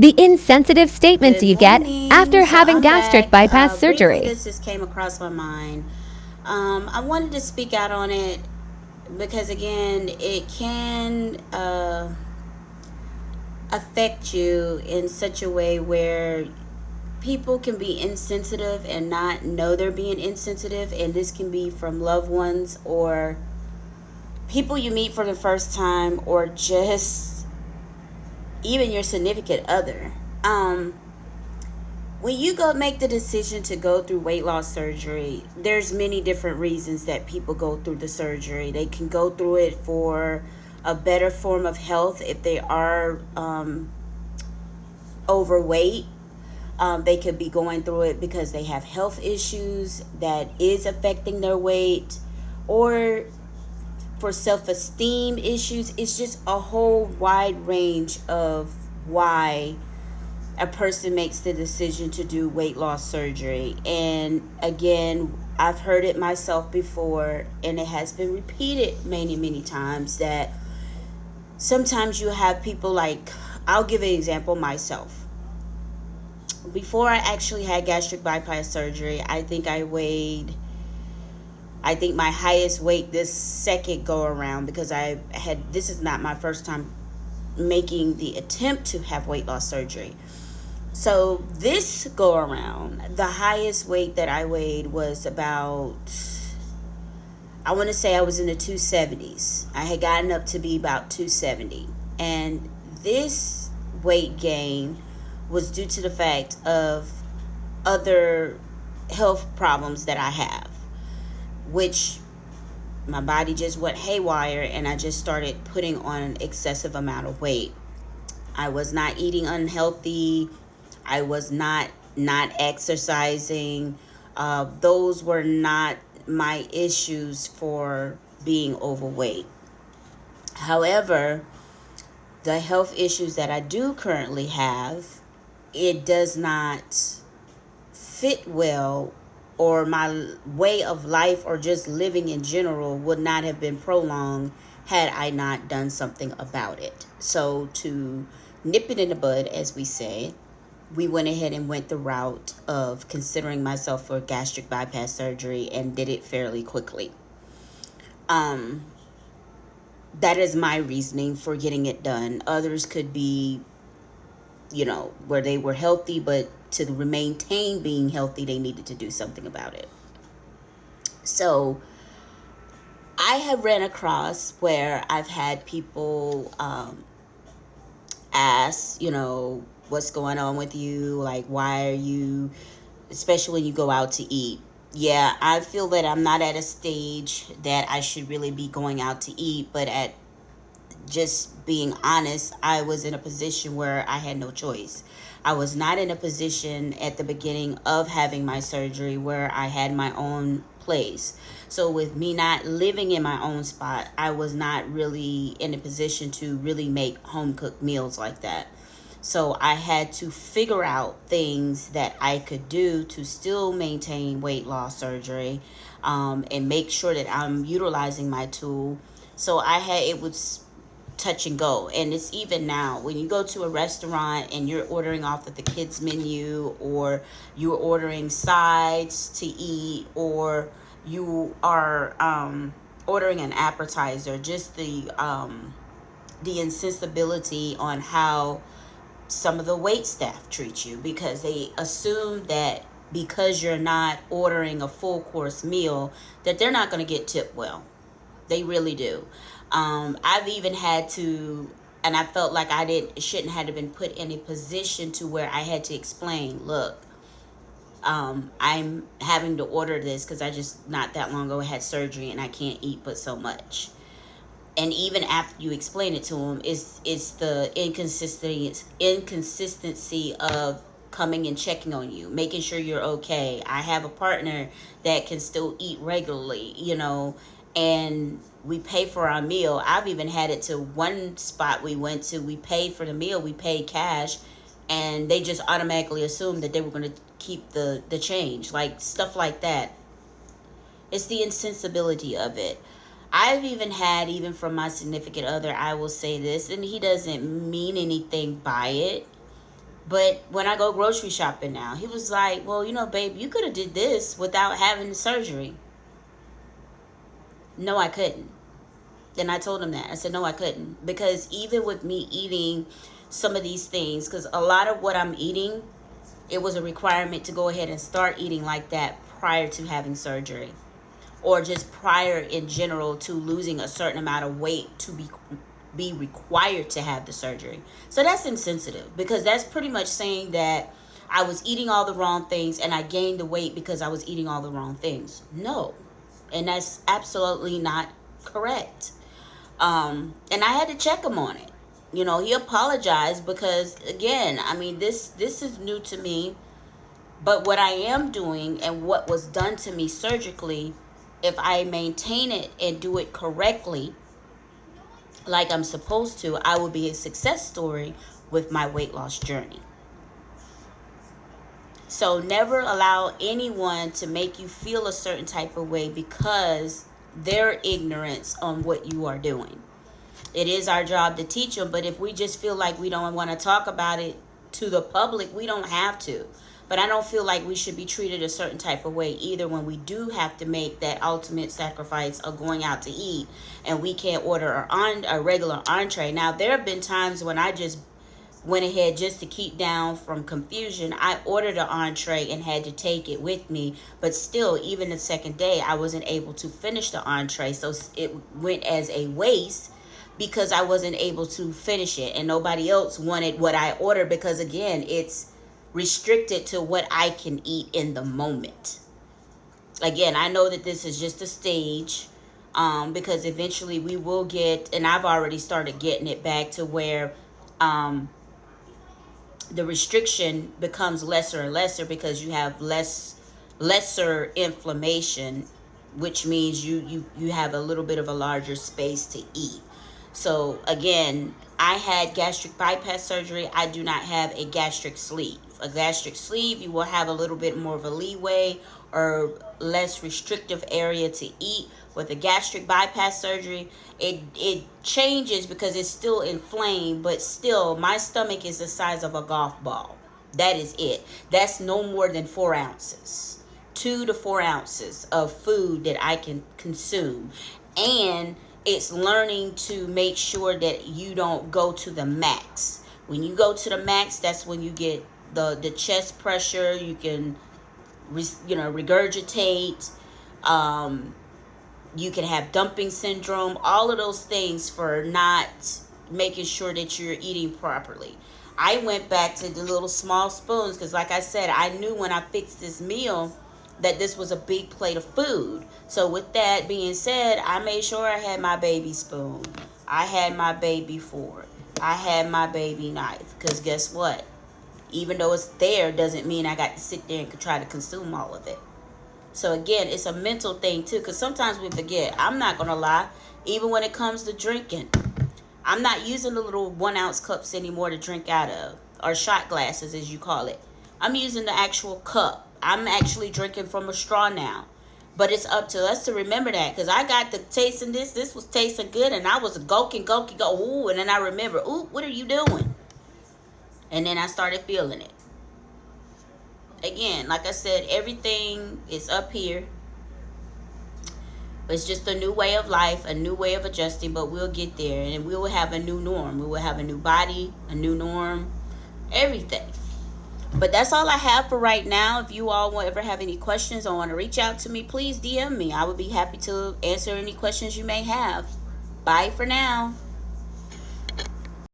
The insensitive statements Good you get morning. after So having I'm gastric back. bypass Briefly, surgery. this just came across my mind. I wanted to speak out on it because, again, it can affect you in such a way where people can be insensitive and not know they're being insensitive. And this can be from loved ones or people you meet for the first time or just even your significant other. When you go make the decision to go through weight loss surgery, there's many different reasons that people go through the surgery. They can go through it for a better form of health if they are overweight. They could be going through it because they have health issues that is affecting their weight, or for self-esteem issues. It's just a whole wide range of why a person makes the decision to do weight loss surgery. And again, I've heard it myself before, and it has been repeated many, many times that sometimes you have people like, I'll give an example myself. Before I actually had gastric bypass surgery, I think my highest weight this second go around, because this is not my first time making the attempt to have weight loss surgery. So this go around, the highest weight that I weighed was about, I want to say I was in the 270s. I had gotten up to be about 270. And this weight gain was due to the fact of other health problems that I have, which my body just went haywire and I just started putting on an excessive amount of weight. I was not eating unhealthy. I was not exercising. Those were not my issues for being overweight. However, the health issues that I do currently have, it does not fit well, or my way of life or just living in general would not have been prolonged had I not done something about it. So to nip it in the bud, as we say, we went ahead and went the route of considering myself for gastric bypass surgery and did it fairly quickly. Um, that is my reasoning for getting it done. Others could be, where they were healthy, but to maintain being healthy, they needed to do something about it. So I have ran across where I've had people ask, what's going on with you? Like, why are you, especially when you go out to eat? Yeah, I feel that I'm not at a stage that I should really be going out to eat, but at just being honest, I was in a position where I had no choice. I was not in a position at the beginning of having my surgery where I had my own place. So with me not living in my own spot, I was not really in a position to really make home cooked meals like that. So I had to figure out things that I could do to still maintain weight loss surgery, and make sure that I'm utilizing my tool. So it was touch and go. And it's even now when you go to a restaurant and you're ordering off of the kids menu, or you're ordering sides to eat, or you are ordering an appetizer, just the insensibility on how some of the wait staff treat you, because they assume that because you're not ordering a full course meal that they're not going to get tipped well. They really do. I've even had to, and I felt like shouldn't have been put in a position to where I had to explain, look, I'm having to order this because I just not that long ago had surgery and I can't eat but so much. And even after you explain it to them, it's the inconsistency of coming and checking on you, making sure you're okay. I have a partner that can still eat regularly, and we pay for our meal. I've even had it to one spot we went to, we paid for the meal, we paid cash, and they just automatically assumed that they were going to keep the change, like stuff like that. It's the insensibility of it. I've even had, even from my significant other, I will say this, and he doesn't mean anything by it, But when I go grocery shopping now, he was like, well, babe, you could have did this without having the surgery. No, I couldn't. And I told him that. I said, no, I couldn't. Because even with me eating some of these things, because a lot of what I'm eating, it was a requirement to go ahead and start eating like that prior to having surgery. Or just prior in general to losing a certain amount of weight to be required to have the surgery. So that's insensitive, because that's pretty much saying that I was eating all the wrong things and I gained the weight because I was eating all the wrong things. No. And that's absolutely not correct. And I had to check him on it. He apologized because, again, I mean, this is new to me. But what I am doing and what was done to me surgically, if I maintain it and do it correctly, like I'm supposed to, I will be a success story with my weight loss journey. So never allow anyone to make you feel a certain type of way because their ignorance on what you are doing. It is our job to teach them, but if we just feel like we don't want to talk about it to the public, we don't have to. But I don't feel like we should be treated a certain type of way either when we do have to make that ultimate sacrifice of going out to eat and we can't order a regular entree. Now, there have been times when I just went ahead just to keep down from confusion. I ordered an entree and had to take it with me. But still, even the second day, I wasn't able to finish the entree. So it went as a waste because I wasn't able to finish it. And nobody else wanted what I ordered because, again, it's restricted to what I can eat in the moment. Again, I know that this is just a stage because eventually we will get, and I've already started getting it back to where the restriction becomes lesser and lesser because you have lesser inflammation, which means you have a little bit of a larger space to eat. So again, I had gastric bypass surgery. I do not have a gastric sleeve. A gastric sleeve, you will have a little bit more of a leeway or less restrictive area to eat. With a gastric bypass surgery, it changes because it's still inflamed, but still my stomach is the size of a golf ball. That is it. That's no more than 4 ounces. 2 to 4 ounces of food that I can consume. And it's learning to make sure that you don't go to the max. When you go to the max, that's when you get the chest pressure. You can regurgitate. You can have dumping syndrome. All of those things for not making sure that you're eating properly. I went back to the little small spoons because, like I said, I knew when I fixed this meal that this was a big plate of food. So with that being said, I made sure I had my baby spoon. I had my baby fork. I had my baby knife. Because guess what? Even though it's there, doesn't mean I got to sit there and try to consume all of it. So again, it's a mental thing too. Because sometimes we forget. I'm not going to lie. Even when it comes to drinking, I'm not using the little 1 ounce cups anymore to drink out of. Or shot glasses, as you call it. I'm using the actual cup. I'm actually drinking from a straw now. But it's up to us to remember that. Because I got to tasting this. This was tasting good. And I was gulking. Ooh. And then I remember, ooh, what are you doing? And then I started feeling it. Again, like I said, everything is up here. It's just a new way of life. A new way of adjusting. But we'll get there. And we will have a new norm. We will have a new body. A new norm. Everything. But that's all I have for right now. If you all ever have any questions or want to reach out to me, please DM me. I would be happy to answer any questions you may have. Bye for now.